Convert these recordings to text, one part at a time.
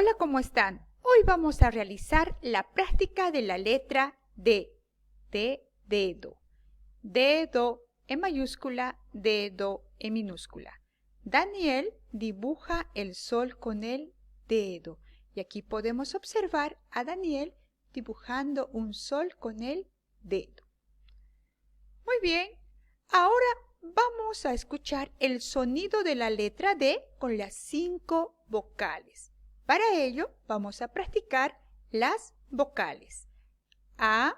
Hola, ¿cómo están? Hoy vamos a realizar la práctica de la letra D, de dedo. Dedo en mayúscula, dedo en minúscula. Daniel dibuja el sol con el dedo. Y aquí podemos observar a Daniel dibujando un sol con el dedo. Muy bien, ahora vamos a escuchar el sonido de la letra D con las 5 vocales. Para ello, vamos a practicar las vocales. A,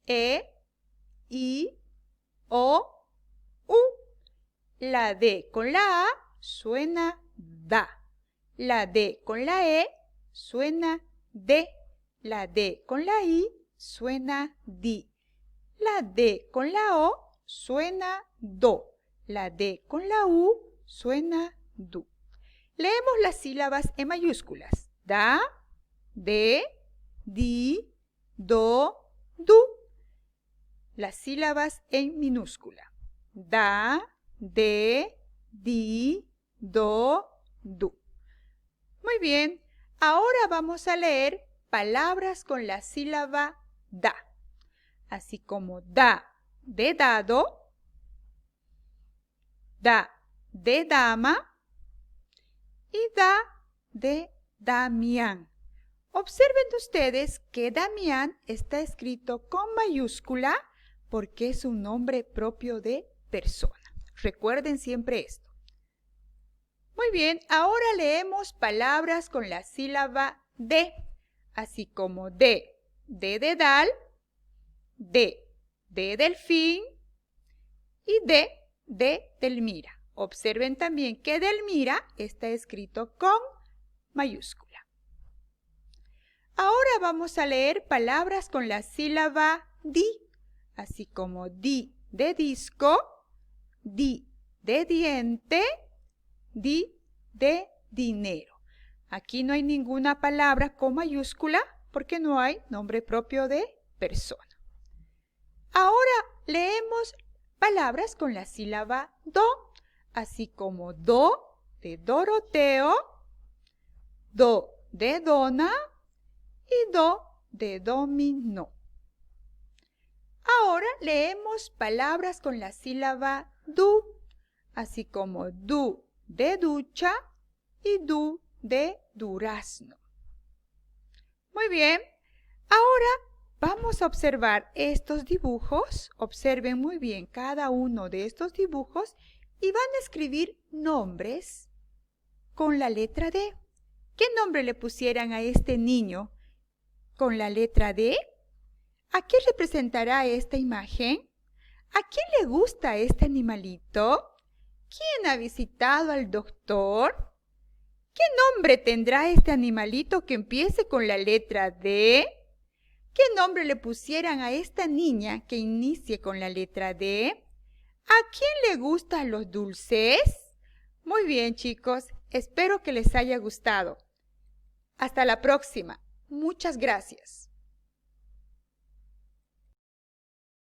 E, I, O, U. La D con la A suena DA. La D con la E suena DE. La D con la I suena DI. La D con la O suena DO. La D con la U suena DU. Leemos las sílabas en mayúsculas. Da, de, di, do, du. Las sílabas en minúscula. Da, de, di, do, du. Muy bien, ahora vamos a leer palabras con la sílaba da. Así como da de dado, da de dama y da de Damián. Observen ustedes que Damián está escrito con mayúscula porque es un nombre propio de persona. Recuerden siempre esto. Muy bien, ahora leemos palabras con la sílaba D, así como de dedal, de delfín y de Delmira. Observen también que Delmira está escrito con mayúscula. Ahora vamos a leer palabras con la sílaba di, así como di de disco, di de diente, di de dinero. Aquí no hay ninguna palabra con mayúscula porque no hay nombre propio de persona. Ahora leemos palabras con la sílaba do, así como do de Doroteo, do de dona y do de dominó. Ahora leemos palabras con la sílaba du, así como du de ducha y du de durazno. Muy bien, ahora vamos a observar estos dibujos. Observen muy bien cada uno de estos dibujos y van a escribir nombres con la letra D. ¿Qué nombre le pusieran a este niño con la letra D? ¿A qué representará esta imagen? ¿A quién le gusta este animalito? ¿Quién ha visitado al doctor? ¿Qué nombre tendrá este animalito que empiece con la letra D? ¿Qué nombre le pusieran a esta niña que inicie con la letra D? ¿A quién le gustan los dulces? Muy bien, chicos, espero que les haya gustado. Hasta la próxima. Muchas gracias.